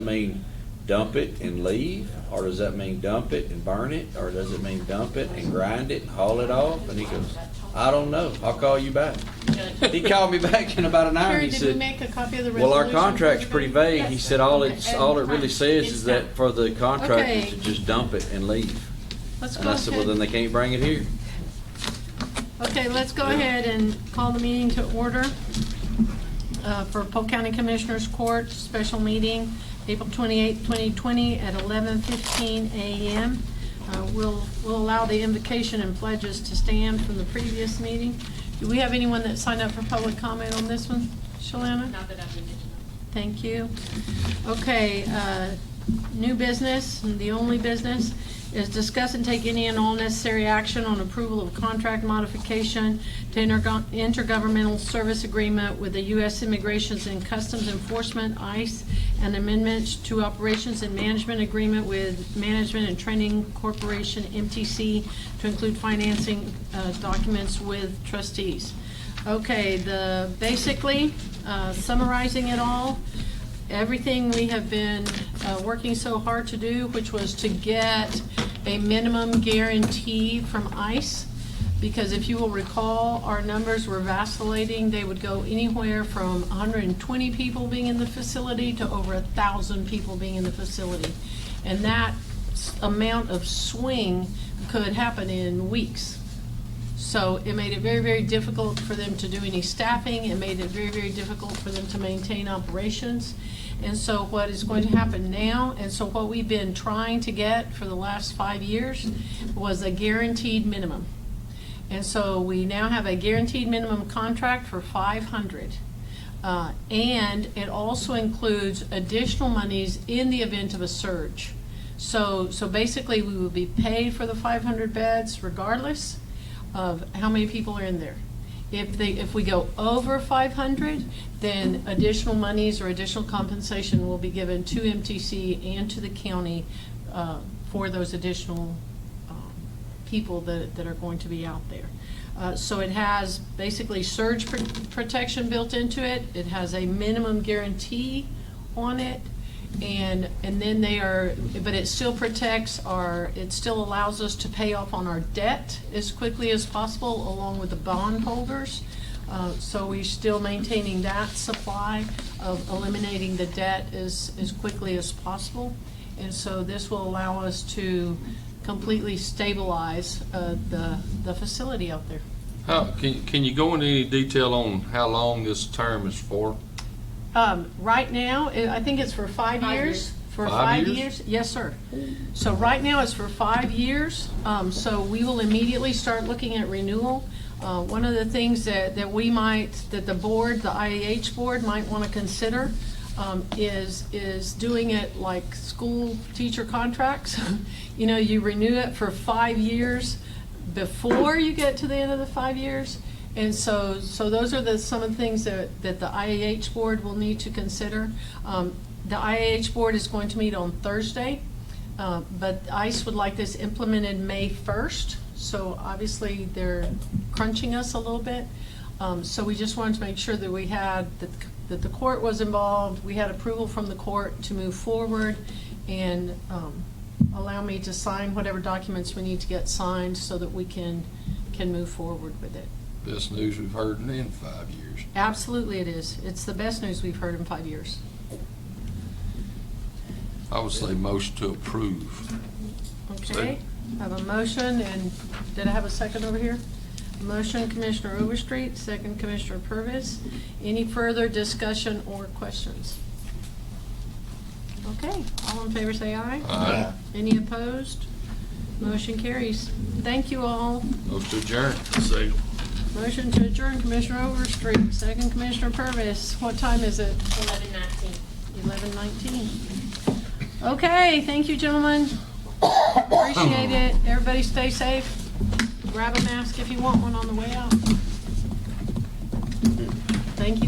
mean dump it and leave, or does that mean dump it and burn it, or does it mean dump it and grind it and haul it off? And he goes, I don't know, I'll call you back. He called me back in about an hour. Terry, He did we said, make a copy of the well, resolution? our contract's pretty vague. He said all it really says It's is that done. for the contractors Okay. to just dump it and leave. Let's And go I said, well, ahead. then they can't bring it here. Okay, let's go ahead and call the meeting to order for Polk County Commissioners Court, special meeting, April 28, 2020 at 11:15 a.m. We'll allow the invocation and pledges to stand from the previous meeting. Do we have anyone that signed up for public comment on this one, Shalana? Not that I've been mentioned. Thank you. Okay, new business, and the only business is discuss and take any and all necessary action on approval of contract modification to intergovernmental service agreement with the U.S. Immigration and Customs Enforcement, ICE, and amendments to operations and management agreement with Management and Training Corporation, MTC, to include financing documents with trustees. Okay, basically, summarizing it all, everything we have been working so hard to do, which was to get a minimum guarantee from ICE, because if you will recall, our numbers were vacillating. They would go anywhere from 120 people being in the facility to over 1,000 people being in the facility. And that amount of swing could happen in weeks. So it made it very, very difficult for them to do any staffing. It made it very, very difficult for them to maintain operations. And so what is going to happen now, and so what we've been trying to get for the last 5 years was a guaranteed minimum. And so we now have a guaranteed minimum contract for 500. And it also includes additional monies in the event of a surge. So basically we will be paid for the 500 beds regardless of how many people are in there. If we go over 500, then additional monies or additional compensation will be given to MTC and to the county for those additional people that are going to be out there. So it has basically surge protection built into it. It has a minimum guarantee on it. And then but it still protects it still allows us to pay off on our debt as quickly as possible along with the bond holders. So we're still maintaining that supply of eliminating the debt as quickly as possible. And so this will allow us to completely stabilize the facility out there. Can you go into any detail on how long this term is for? Right now, I think it's for 5 years. For 5 5 years? years? Yes, sir. So right now it's for 5 years. So we will immediately start looking at renewal. One of the things that the board, the IAH board might want to consider is doing it like school teacher contracts. You know, you renew it for 5 years before you get to the end of the 5 years. And so those are some of the things that the IAH board will need to consider. The IAH board is going to meet on Thursday, but ICE would like this implemented May 1st. So obviously they're crunching us a little bit. So we just wanted to make sure that that the court was involved. We had approval from the court to move forward and allow me to sign whatever documents we need to get signed so that we can move forward with it. Best news we've heard in 5 years. Absolutely it is. It's the best news we've heard in 5 years. I would say motion to approve. Okay, I have a motion, and did I have a second over here? Motion, Commissioner Overstreet, second, Commissioner Purvis. Any further discussion or questions? Okay, all in favor say aye. Aye. Any opposed? Motion carries. Thank you all. Motion to adjourn. Motion to adjourn, Commissioner Overstreet, second, Commissioner Purvis. What time is it? 11:19. 11:19. Okay, thank you, gentlemen. Appreciate it. Everybody stay safe. Grab a mask if you want one on the way out. Thank you.